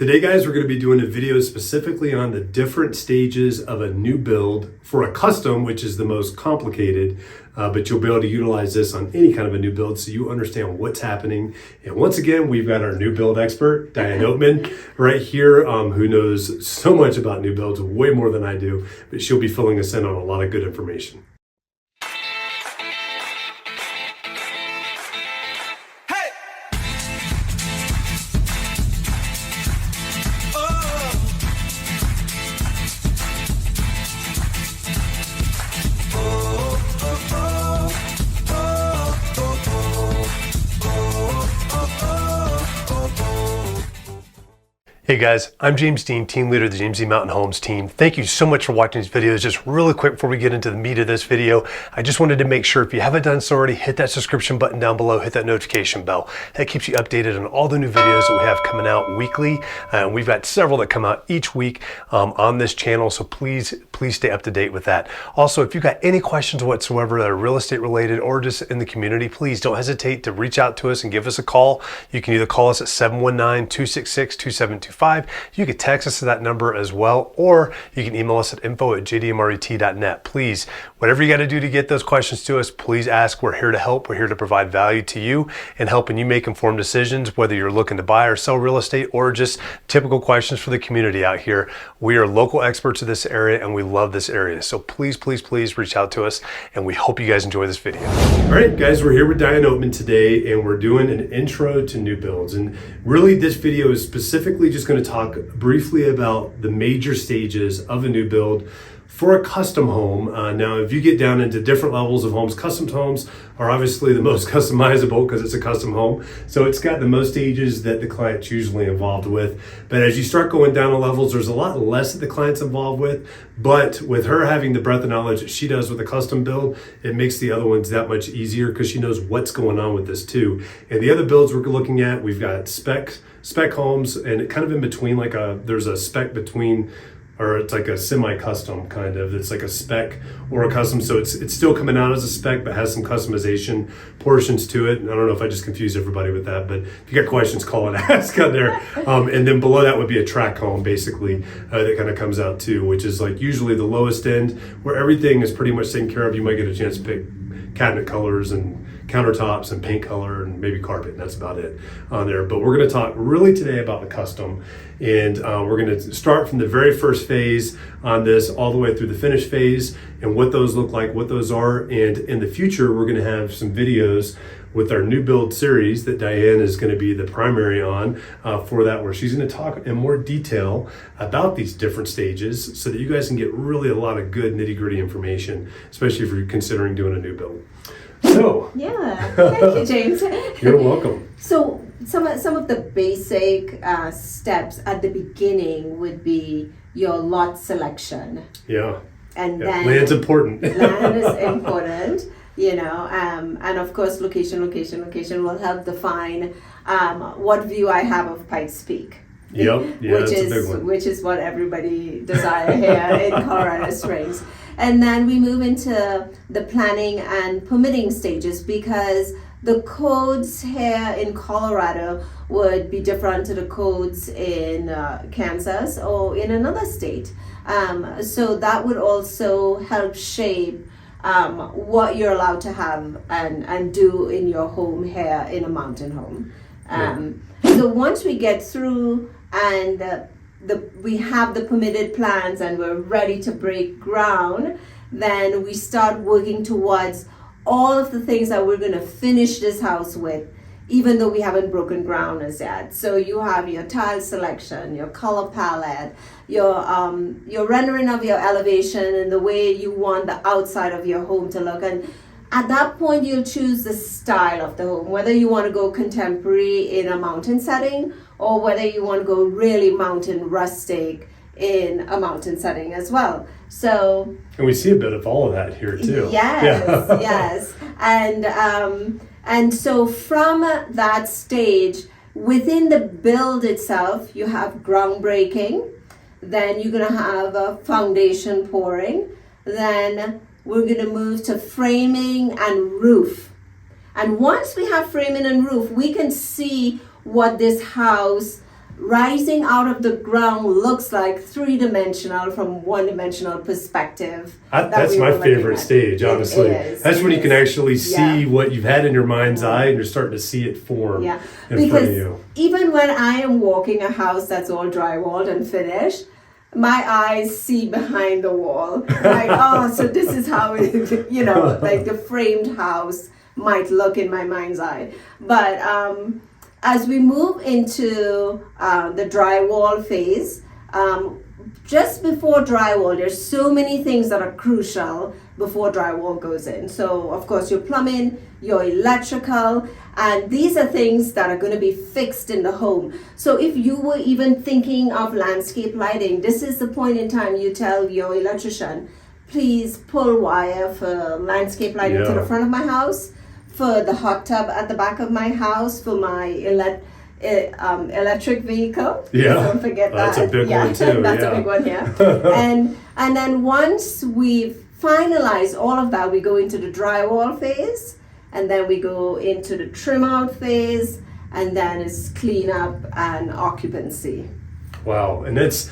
Today, guys, we're going to be doing a video specifically on the different stages of a new build for a custom, which is the most complicated, but you'll be able to utilize this on any kind of a new build so you understand what's happening. And once again, we've got our new build expert, Diane Oatman, right here, who knows so much about new builds, way more than I do, but she'll be filling us in on a lot of good information. Hey guys, I'm James Dean, team leader of the James D. Mountain Homes team. Thank you so much for watching these videos. Just really quick before we get into the meat of this video, I just wanted to make sure if you haven't done so already, hit that subscription button down below, hit that notification bell. That keeps you updated on all the new videos that we have coming out weekly. We've got several that come out each week on this channel, so please stay up to date with that. Also, if you've got any questions whatsoever that are real estate related or just in the community, please don't hesitate to reach out to us and give us a call. You can either call us at 719-266-2725. You can text us to that number as well, or you can email us at info@jdmret.net. Please, whatever you got to do to get those questions to us, please ask. We're here to help. We're here to provide value to you and helping you make informed decisions, whether you're looking to buy or sell real estate or just typical questions for the community out here. We are local experts of this area and we love this area. So please reach out to us, and we hope you guys enjoy this video. All right, guys, we're here with Diane Oatman today, and we're doing an intro to new builds. And really, this video is specifically just going to talk briefly about the major stages of a new build for a custom home. Now, if you get down into different levels of homes, custom homes are obviously the most customizable because it's a custom home. So it's got the most stages that the client's usually involved with. But as you start going down the levels, there's a lot less that the client's involved with. But with her having the breadth of knowledge that she does with a custom build, it makes the other ones that much easier because she knows what's going on with this too. And the other builds we're looking at, we've got spec homes, and it kind of in between, like there's a spec between, or it's like a semi-custom kind of. It's like a spec or a custom, so it's still coming out as a spec, but has some customization portions to it. And I don't know if I just confused everybody with that, but if you got questions, call and ask out there. And then below that would be a track home, basically, that kind of comes out too, which is like usually the lowest end, where everything is pretty much taken care of. You might get a chance to pick cabinet colors and countertops and paint color and maybe carpet, and that's about it on there. But we're going to talk really today about the custom, and we're going to start from the very first phase on this all the way through the finish phase and what those look like, what those are. And in the future, we're going to have some videos with our new build series that Diane is going to be the primary on for that, where she's going to talk in more detail about these different stages so that you guys can get really a lot of good nitty-gritty information, especially if you're considering doing a new build. So yeah, thank you, James. You're welcome. So some of the basic steps at the beginning would be your lot selection. Yeah. And yeah. then Land's important. Land is important, you know, and of course location will help define what view I have of Pikes Peak. Yep. Yeah, which is a big one. Which is what everybody desires here in Colorado Springs. And then we move into the planning and permitting stages, because the codes here in Colorado would be different to the codes in Kansas or in another state. So that would also help shape what you're allowed to have and do in your home here in a mountain home. So once we get through and we have the permitted plans and we're ready to break ground, then we start working towards all of the things that we're going to finish this house with, even though we haven't broken ground as yet. So you have your tile selection, your color palette, your rendering of your elevation and the way you want the outside of your home to look. And at that point, you'll choose the style of the home, whether you want to go contemporary in a mountain setting or whether you want to go really mountain rustic in a mountain setting as well. So, and we see a bit of all of that here too. Yes, yeah. Yes. And so from that stage, within the build itself, you have groundbreaking, then you're going to have a foundation pouring, then we're going to move to framing and roof. And once we have framing and roof, we can see what this house rising out of the ground looks like three-dimensional from one-dimensional perspective. That's my favorite stage, honestly. That's when you can actually see what you've had in your mind's eye and you're starting to see it form in front of you. Even when I am walking a house that's all drywalled and finished, my eyes see behind the wall. Like, oh, so this is how it, you know, like the framed house might look in my mind's eye. But as we move into the drywall phase, just before drywall, there's so many things that are crucial before drywall goes in. So, of course, your plumbing, your electrical, and these are things that are going to be fixed in the home. So if you were even thinking of landscape lighting, this is the point in time you tell your electrician, please pull wire for landscape lighting to the front of my house, for the hot tub at the back of my house, for my electric vehicle. Yeah, don't forget that. That's a big one too. That's a big one, and then once we've finalized all of that, we go into the drywall phase, and then we go into the trim out phase, and then it's clean up and occupancy. Wow, and that's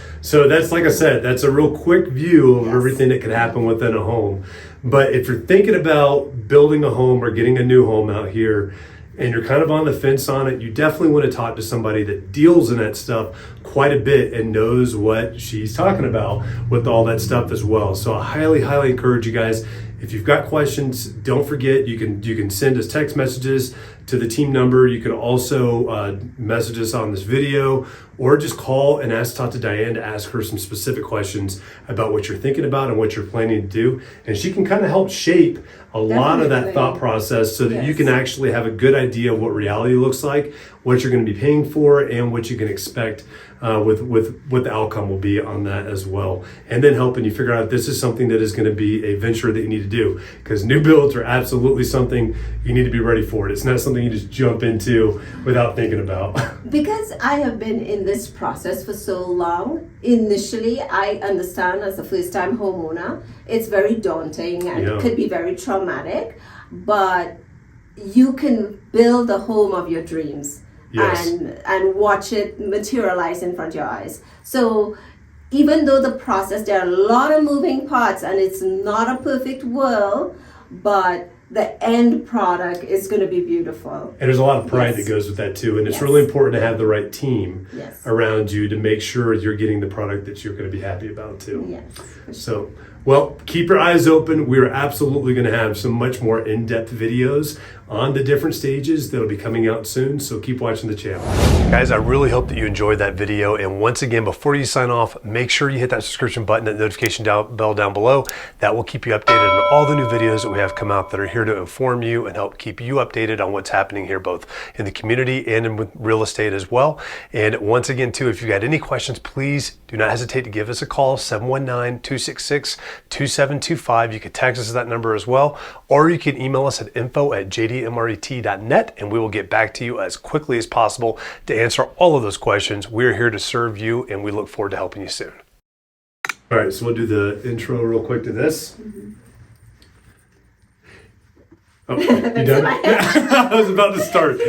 like I said, that's a real quick view of everything that can happen within a home. But if you're thinking about building a home or getting a new home out here, and you're kind of on the fence on it, you definitely want to talk to somebody that deals in that stuff quite a bit and knows what she's talking about with all that stuff as well. So I highly, highly encourage you guys, if you've got questions, don't forget, you can send us text messages to the team number. You can also message us on this video, or just call and talk to Diane to ask her some specific questions about what you're thinking about and what you're planning to do. And she can kind of help shape a lot of that thought process so that you can actually have a good idea of what reality looks like, what you're going to be paying for, and what you can expect with what the outcome will be on that as well. And then helping you figure out if this is something that is going to be a venture that you need to do, because new builds are absolutely something you need to be ready for. It's not something you just jump into without thinking about. Because I have been in this process for so long, initially I understand as a first-time homeowner, it's very daunting and it could be very traumatic, but you can build the home of your dreams. And watch it materialize in front of your eyes. So even though the process, there are a lot of moving parts and it's not a perfect world, but the end product is going to be beautiful. And there's a lot of pride that goes with that too. And it's really important to have the right team around you to make sure you're getting the product that you're going to be happy about too. So, well, keep your eyes open. We're absolutely going to have some much more in-depth videos on the different stages that'll be coming out soon. So keep watching the channel. Guys, I really hope that you enjoyed that video. And once again, before you sign off, make sure you hit that subscription button, that notification bell down below. That will keep you updated on all the new videos that we have come out that are here to inform you and help keep you updated on what's happening here, both in the community and in real estate as well. And once again, too, if you've got any questions, please do not hesitate to give us a call, 719-266-2725. You can text us at that number as well, or you can email us at info@jdmret.net, and we will get back to you as quickly as possible to answer all of those questions. We're here to serve you, and we look forward to helping you soon. All right, so we'll do the intro real quick to this. Oh, you done? I was about to start.